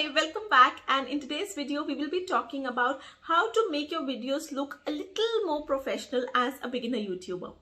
Hi, welcome back, and in today's video we will be talking about how to make your videos look a little more professional as a beginner YouTuber.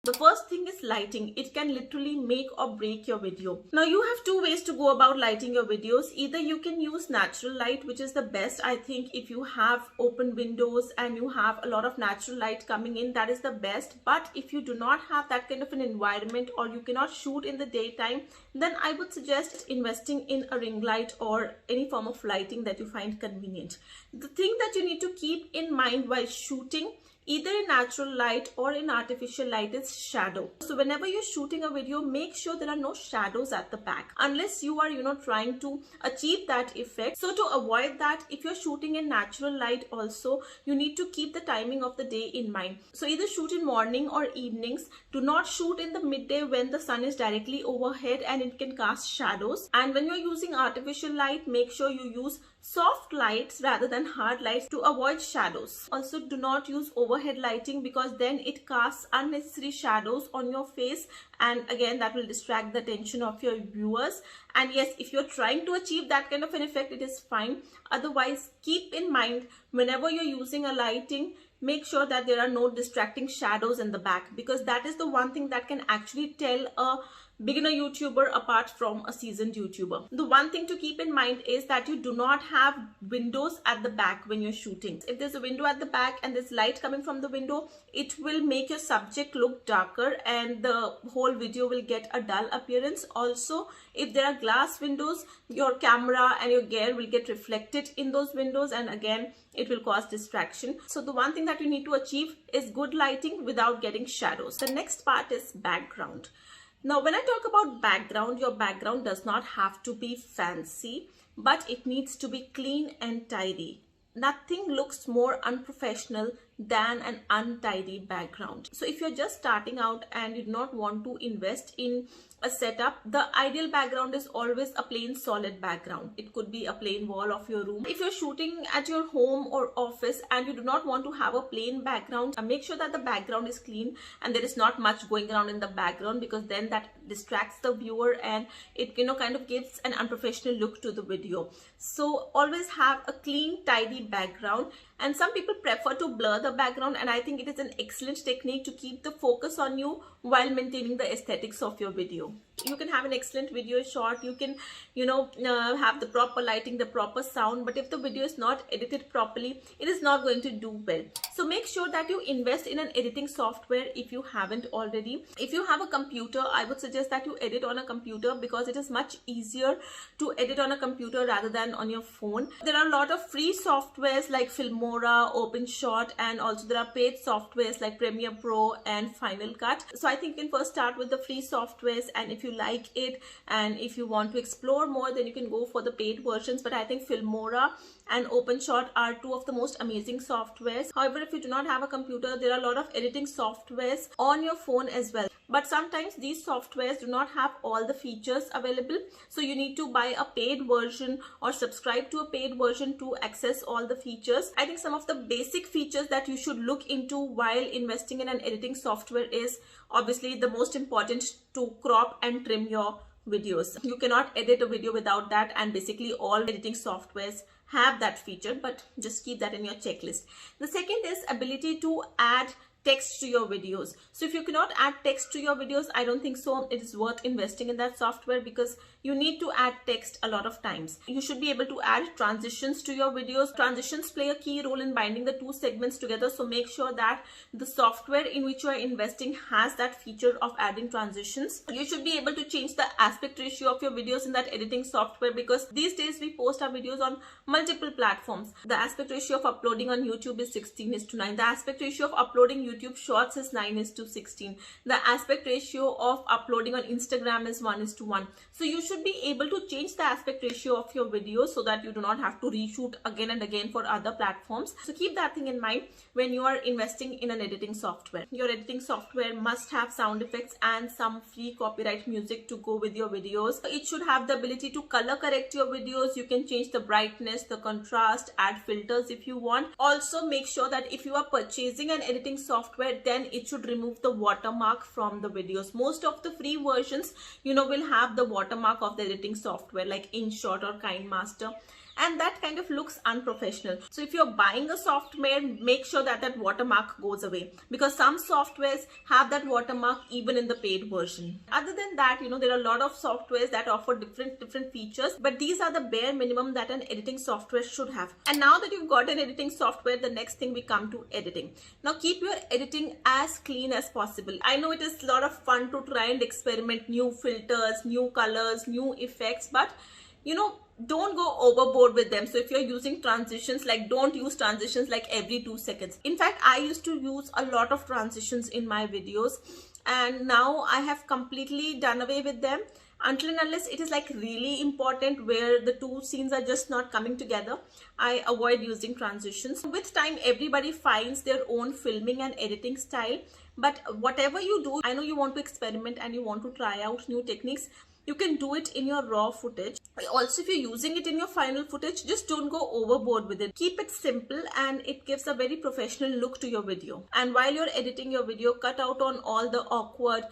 The first thing is lighting. It can literally make or break your video. Now you have two ways to go about lighting your videos. Either you can use natural light, which is the best. I think if you have open windows and you have a lot of natural light coming in, that is the best. But if you do not have that kind of an environment or you cannot shoot in the daytime, then I would suggest investing in a ring light or any form of lighting that you find convenient. The thing that you need to keep in mind while shooting, either in natural light or in artificial light, is shadow. So whenever you're shooting a video, make sure there are no shadows at the back unless you are trying to achieve that effect. So to avoid that, if you're shooting in natural light also, you need to keep the timing of the day in mind. So either shoot in morning or evenings. Do not shoot in the midday when the sun is directly overhead and it can cast shadows. And when you're using artificial light, make sure you use soft lights rather than hard lights to avoid shadows. Also, do not use overhead lighting because then it casts unnecessary shadows on your face, and again that will distract the attention of your viewers. And yes, if you're trying to achieve that kind of an effect, it is fine. Otherwise, keep in mind whenever you're using a lighting, make sure that there are no distracting shadows in the back, because that is the one thing that can actually tell a beginner YouTuber apart from a seasoned YouTuber. The one thing to keep in mind is that you do not have windows at the back when you're shooting. If there's a window at the back and there's light coming from the window, it will make your subject look darker and the whole video will get a dull appearance. Also, if there are glass windows, your camera and your gear will get reflected in those windows, and again it will cause distraction. So the one thing that you need to achieve is good lighting without getting shadows. The next part is background. Now, when I talk about background, your background does not have to be fancy, but it needs to be clean and tidy. Nothing looks more unprofessional than an untidy background. So if you're just starting out and you do not want to invest in a setup, the ideal background is always a plain solid background. It could be a plain wall of your room. If you're shooting at your home or office and you do not want to have a plain background, make sure that the background is clean and there is not much going around in the background, because then that distracts the viewer and it kind of gives an unprofessional look to the video. So always have a clean, tidy background. And some people prefer to blur the background, and I think it is an excellent technique to keep the focus on you while maintaining the aesthetics of your video. You can have an excellent video shot, you can have the proper lighting, the proper sound, but if the video is not edited properly, it is not going to do well. So make sure that you invest in an editing software if you haven't already. If you have a computer, I would suggest that you edit on a computer because it is much easier to edit on a computer rather than on your phone. There are a lot of free softwares like Filmora, OpenShot, and also there are paid softwares like Premiere Pro and Final Cut. So I think you can first start with the free softwares, and if you like it and if you want to explore more, then you can go for the paid versions. But I think Filmora and OpenShot are two of the most amazing softwares. However, if you do not have a computer, there are a lot of editing softwares on your phone as well. But sometimes these softwares do not have all the features available. So you need to buy a paid version or subscribe to a paid version to access all the features. I think some of the basic features that you should look into while investing in an editing software is obviously the most important, to crop and trim your videos. You cannot edit a video without that, and basically all editing softwares have that feature, but just keep that in your checklist. The second is ability to add text to your videos. So if you cannot add text to your videos, I don't think so it is worth investing in that software, because you need to add text a lot of times. You should be able to add transitions to your videos. Transitions play a key role in binding the two segments together, so make sure that the software in which you are investing has that feature of adding transitions. You should be able to change the aspect ratio of your videos in that editing software, because these days we post our videos on multiple platforms. The aspect ratio of uploading on YouTube is 16:9. The aspect ratio of uploading YouTube Shorts is 9:16. The aspect ratio of uploading on Instagram is 1:1. So you should be able to change the aspect ratio of your videos so that you do not have to reshoot again and again for other platforms. So keep that thing in mind when you are investing in an editing software. Your editing software must have sound effects and some free copyright music to go with your videos. It should have the ability to color correct your videos. You can change the brightness, the contrast, add filters if you want. Also make sure that if you are purchasing an editing software, then it should remove the watermark from the videos. Most of the free versions will have the watermark of the editing software like InShot or KineMaster, and that kind of looks unprofessional. So if you're buying a software, make sure that that watermark goes away, because some softwares have that watermark even in the paid version. Other than that, there are a lot of softwares that offer different features, but these are the bare minimum that an editing software should have. And now that you've got an editing software, the next thing we come to editing. Now keep your editing as clean as possible. I know it is a lot of fun to try and experiment new filters, new colors, new effects, but don't go overboard with them. So if you're using transitions, don't use transitions like every 2 seconds. In fact, I used to use a lot of transitions in my videos, and now I have completely done away with them. Until and unless it is really important where the two scenes are just not coming together, I avoid using transitions. With time, everybody finds their own filming and editing style, but whatever you do, I know you want to experiment and you want to try out new techniques. You can do it in your raw footage. Also, if you're using it in your final footage, just don't go overboard with it. Keep it simple, and it gives a very professional look to your video. And while you're editing your video, cut out on all the awkward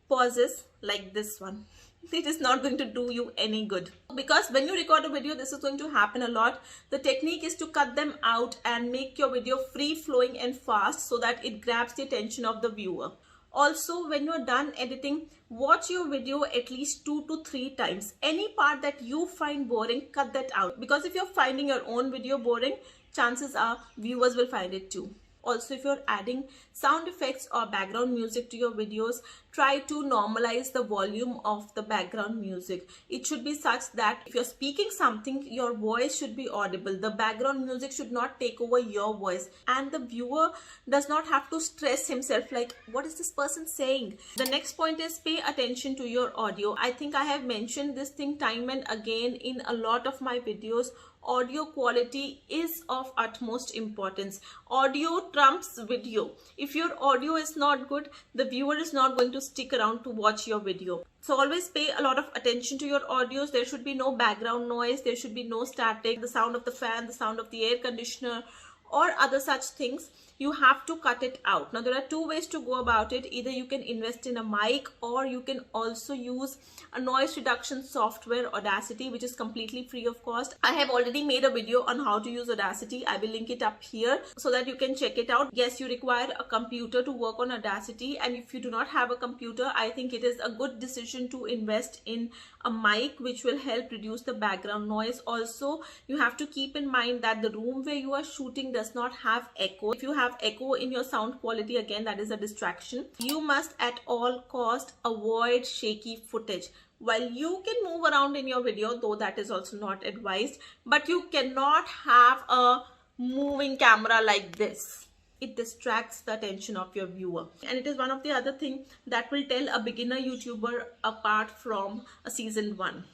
pauses like this one. It is not going to do you any good, because when you record a video, this is going to happen a lot. The technique is to cut them out and make your video free flowing and fast so that it grabs the attention of the viewer. Also, when you're done editing, watch your video at least 2 to 3 times. Any part that you find boring, cut that out. Because if you're finding your own video boring, chances are viewers will find it too. Also, if you're adding sound effects or background music to your videos, try to normalize the volume of the background music. It should be such that if you're speaking something, your voice should be audible. The background music should not take over your voice, and the viewer does not have to stress himself like, what is this person saying? The next point is pay attention to your audio. I think I have mentioned this thing time and again in a lot of my videos. Audio quality is of utmost importance. Audio trumps video. If your audio is not good, the viewer is not going to stick around to watch your video. So always pay a lot of attention to your audios. There should be no background noise. There should be no static. The sound of the fan, the sound of the air conditioner, or other such things, you have to cut it out. Now there are 2 ways to go about it. Either you can invest in a mic, or you can also use a noise reduction software, Audacity, which is completely free of cost. I have already made a video on how to use Audacity. I will link it up here so that you can check it out. Yes, you require a computer to work on Audacity, and if you do not have a computer, I think it is a good decision to invest in a mic, which will help reduce the background noise. Also, you have to keep in mind that the room where you are shooting does not have echo. If you have echo in your sound quality, again, that is a distraction. You must at all cost avoid shaky footage. While you can move around in your video, though that is also not advised, but you cannot have a moving camera like this. It distracts the attention of your viewer, and it is one of the other things that will tell a beginner YouTuber apart from a seasoned one.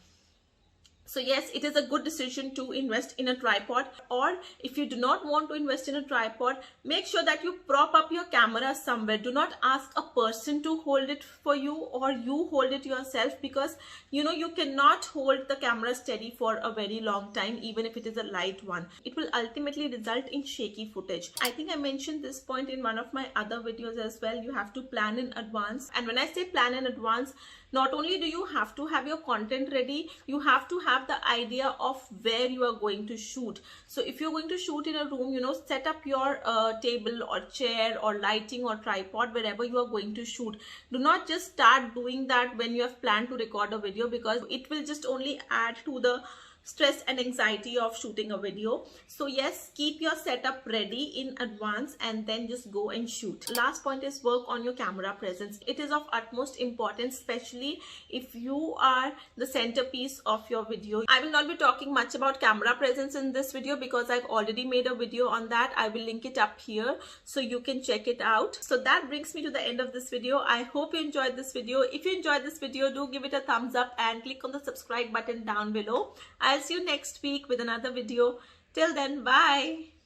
So yes, it is a good decision to invest in a tripod, or if you do not want to invest in a tripod, make sure that you prop up your camera somewhere. Do not ask a person to hold it for you, or you hold it yourself, because you cannot hold the camera steady for a very long time, even if it is a light one. It will ultimately result in shaky footage. I think I mentioned this point in one of my other videos as well. You have to plan in advance, and when I say plan in advance, not only do you have to have your content ready, you have to have the idea of where you are going to shoot. So if you're going to shoot in a room, set up your table or chair or lighting or tripod wherever you are going to shoot. Do not just start doing that when you have planned to record a video, because it will just only add to the stress and anxiety of shooting a video. So yes, keep your setup ready in advance and then just go and shoot. Last point is work on your camera presence. It is of utmost importance, especially if you are the centerpiece of your video. I will not be talking much about camera presence in this video because I've already made a video on that. I will link it up here so you can check it out. So that brings me to the end of this video. I hope you enjoyed this video. If you enjoyed this video, do give it a thumbs up and click on the subscribe button down below. I'll see you next week with another video. Till then, bye.